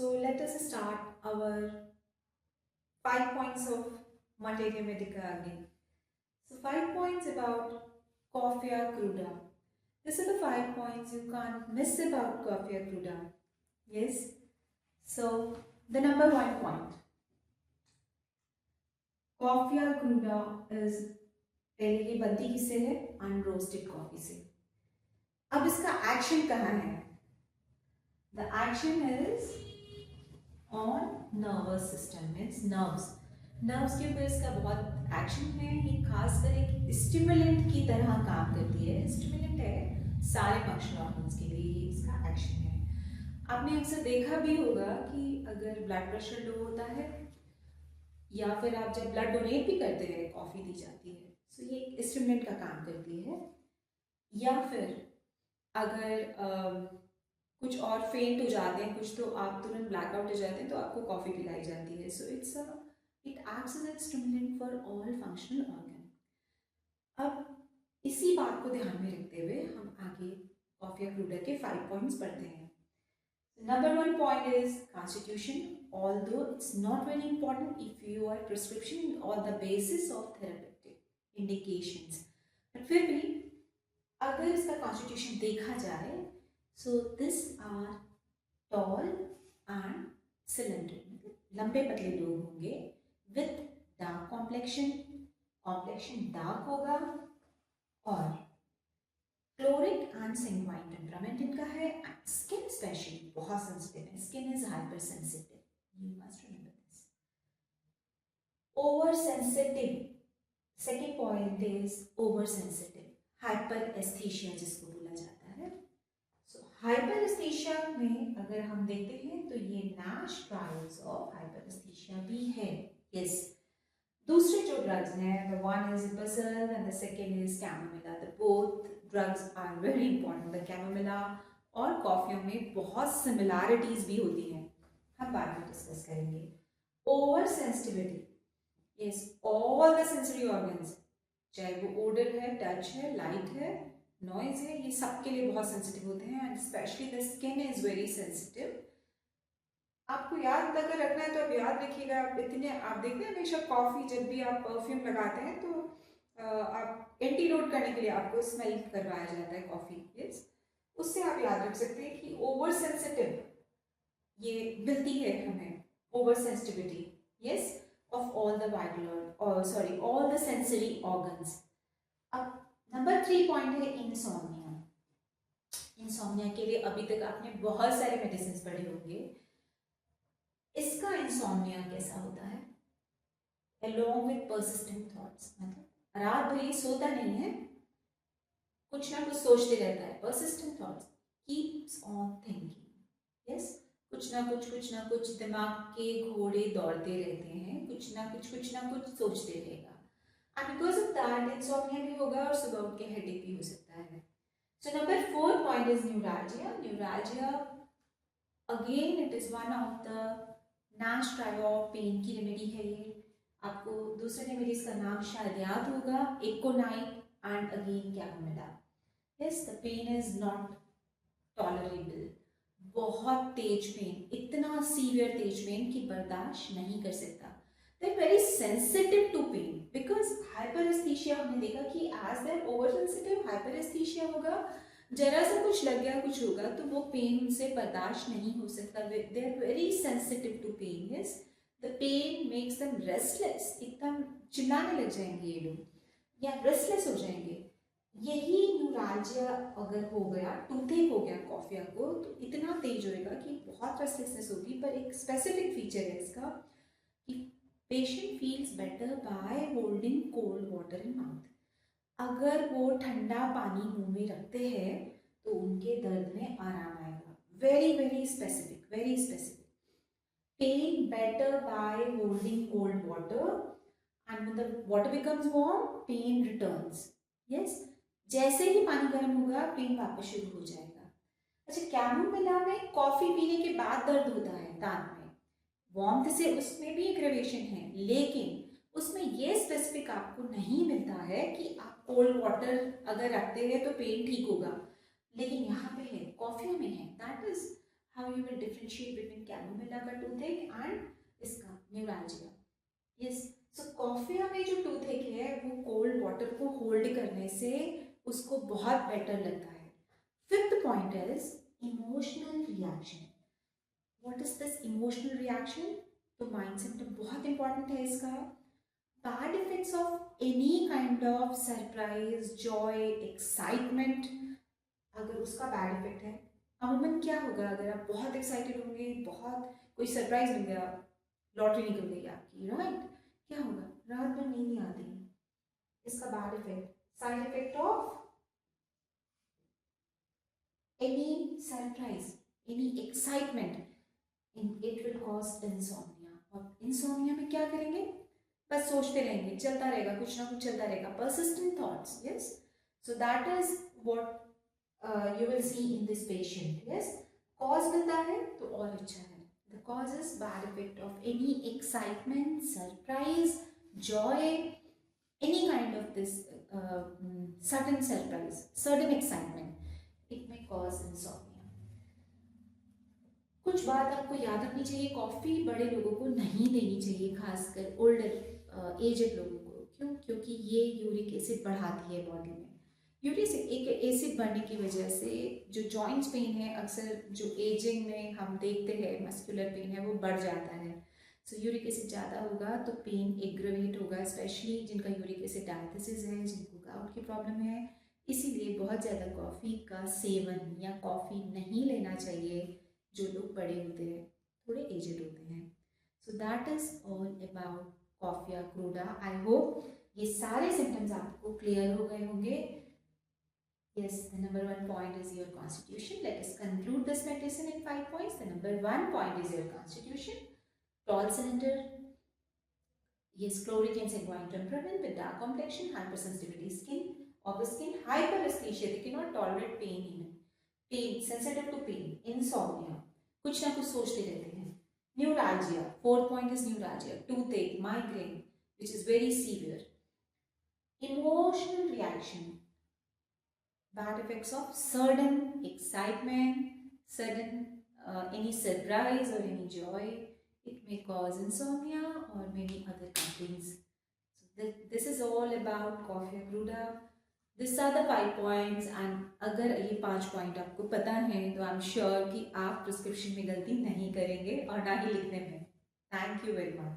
So let us start our 5 points of materia medica again. So 5 points about coffea cruda. These are the 5 points you can't miss about coffea cruda. Yes. So the number 1 point. Coffea cruda is पहले ये बनती किससे है? Unroasted coffee से. अब इसका action कहाँ है? The action is on nervous system, means nerves के ऊपर इसका बहुत एक्शन है. ये खासकर एक स्टिमुलेंट की तरह काम करती है. स्टिमुलेंट है सारे फंक्शनल ऑर्गन्स के लिए इसका एक्शन है. आपने अक्सर देखा भी होगा कि अगर ब्लड प्रेशर लो होता है या फिर आप जब ब्लड डोनेट भी करते हैं कॉफ़ी दी जाती है, सो ये एक स्टिमुलेंट का काम करती है. या फिर अगर कुछ और फेंट हो जाते हैं कुछ, तो आप तुरंत ब्लैकआउट हो जाते हैं तो आपको कॉफ़ी पिलाई जाती है. So it acts as a stimulant for all functional organ. अब इसी बात को ध्यान में रखते हुए हम आगे कॉफिया क्रूडा के 5 पॉइंट्स पढ़ते हैं. Number 1 point is constitution, although it's not very important if your prescription on the basis of therapeutic indications. but फिर भी अगर इसका constitution देखा जाए, so these are tall and slender, लंबे पतले लोग होंगे with dark complexion dark होगा और क्लोरिक एंड सैंग्वाइन टेम्परामेंट इनका है. स्किन स्पेशली बहुत सेंसिटिव है. Skin is hyper sensitive, you must remember this. Over sensitive, second point is over sensitive. Hyperaesthesia जिसको बोला जाता है. सो हाइपर एस्थीशिया में अगर हम देखते हैं तो ये Nash trials of hyperaesthesia भी है. यस. दूसरे जो ड्रग्स हैं, the one is basal and the second is chamomilla. The both drugs are very important. The chamomilla और कॉफियों में बहुत सिमिलैरिटीज भी होती हैं, हम बाद में डिस्कस करेंगे. Over sensitivity, yes, all the sensory organs, चाहे वो ओडर है, टच है, लाइट है, नॉइज है, ये सब के लिए बहुत सेंसिटिव होते हैं. And specially the skin is very sensitive. आपको याद अगर रखना है तो आप याद रखिएगा. आप देखते हैं हमेशा कॉफ़ी जब भी आप परफ्यूम लगाते हैं तो आप एंटीडोट करने के लिए आपको स्मेल करवाया जाता है कॉफ़ी. यस, उससे आप याद रख सकते हैं कि ओवर सेंसिटिव ये मिलती है हमें, over sensitivity, yes, of all the vital all the sensory organs. अब नंबर 3 पॉइंट है इंसोम्निया. इंसोम्निया के लिए अभी तक आपने बहुत सारे मेडिसिन पढ़े होंगे. इसका इंसोम्निया कैसा होता है? along with persistent thoughts, मतलब रात भर ये सोता नहीं है, कुछ ना कुछ सोचते रहता है. persistent thoughts, keeps on thinking. yes, कुछ ना कुछ दिमाग के घोड़े दौड़ते रहते हैं, कुछ ना कुछ सोचते रहेगा. and because of that insomnia भी होगा और सुबह उठ के हेडेक भी हो सकता है. so number 4 point is neuralgia. again it is one of the Nash trial of pain की रेमेडी है. ये आपको दूसरे रेमेडीज का नाम शायद याद होगा, aconite and again chamomilla. Yes, the pain is not tolerable. बहुत तेज पेन, इतना सीवियर तेज पेन कि बर्दाश्त नहीं कर सकता. They are very sensitive to pain because hyperaesthesia. हमने देखा कि as they over sensitive hyperaesthesia होगा, जरा सा कुछ लग गया कुछ होगा तो वो पेन उनसे बर्दाश्त नहीं हो सकता. They are very sensitive to pain. Yes, the pain makes them restless. एकदम चिल्लाने लग जाएंगे ये लोग या रेस्टलेस हो जाएंगे. यही न्यूराल्जिया अगर हो गया, टूथेक हो गया कॉफिया को, तो इतना तेज होएगा कि बहुत रेस्टलेसनेस होगी. पर एक स्पेसिफिक फीचर है इसका कि patient feels better by holding cold water in mouth. अगर वो ठंडा पानी मुंह में रखते हैं तो उनके दर्द में आराम आएगा. Very very specific, very specific. Pain better by holding cold water and when the water becomes warm, pain returns. Yes, जैसे ही पानी गर्म होगा पेन वापस शुरू हो जाएगा. अच्छा, कैमोमिला में कॉफी पीने के बाद दर्द होता है दांत में, वार्मथ से उसमें भी एक ग्रेडेशन है, लेकिन उसमें ये स्पेसिफिक आपको नहीं मिलता है कि आप कोल्ड वाटर अगर रखते हैं तो पेन ठीक होगा. लेकिन यहाँ पे है, कॉफी में है. That is how you will differentiate between chamomilla का toothache and इसका neuralgia. Yes, so कॉफिया में जो toothache है वो cold water को hold करने से उसको बहुत better लगता है. Fifth point is emotional reaction. What is this emotional reaction? तो mind symptom बहुत important है इसका. Bad effects of any kind of surprise, joy, excitement. अगर उसका बैड इफेक्ट है, अमूमन क्या होगा अगर आप बहुत एक्साइटेड होंगे, बहुत कोई सरप्राइज मिल गया, लॉटरी निकल गई आपकी, राइट, क्या होगा, रात भर नींद नहीं आती. इसका bad effect, side effect of any surprise, any excitement, it will cause insomnia. और इंसोम्निया में क्या करेंगे, बस सोचते रहेंगे, चलता रहेगा, कुछ ना कुछ चलता रहेगा, persistent thoughts. Yes, so that is what you will see in this patient. Yes, cause मिलता है तो और अच्छा है. The cause is bad effect of any excitement, surprise, joy, any kind of this sudden surprise, sudden excitement. It may cause insomnia. कुछ बात आपको याद रखनी चाहिए, कॉफ़ी बड़े लोगों को नहीं देनी चाहिए, खासकर ओल्डर एजेड लोगों को. क्यों? क्योंकि ये यूरिक एसिड बढ़ाती है बॉडी में. यूरिक एसिड बढ़ने की वजह से जो जॉइंट्स पेन है, अक्सर जो एजिंग में हम देखते हैं मस्कुलर पेन है, वो बढ़ जाता है. सो यूरिक एसिड ज़्यादा होगा तो पेन एग्रेवेट होगा, स्पेशली जिनका यूरिक एसिड डायबिटीज है, जिनको गाउट की प्रॉब्लम है. इसीलिए बहुत ज़्यादा कॉफ़ी का सेवन या कॉफ़ी नहीं लेना चाहिए जो लोग बड़े होते हैं, थोड़े एजेड होते हैं. So that is all about coffea cruda. I hope ये सारे सिम्टम्स आपको क्लियर हो गए होंगे. Yes, the number 1 point is your constitution. Let us conclude this medicine in 5 points. The number 1 point is your constitution. Tall cylinder. Yes, chloric and sanguine temperament with dark complexion, hypersensitivity skin, of the skin, hyperesthesia. They cannot tolerate pain even. Pain, sensitive to pain, insomnia. कुछ ना कुछ सोचते रहते हैं. Neuralgia. 4th point is neuralgia. Toothache, migraine, which is very severe. Emotional reaction. Bad effects of sudden excitement, sudden any surprise or any joy. It may cause insomnia or many other complaints. So this is all about coffea cruda. These are the 5 points, and अगर ये 5 point आपको पता है तो I am sure कि आप prescription में गलती नहीं करेंगे और ना ही लिखने में. Thank you very much.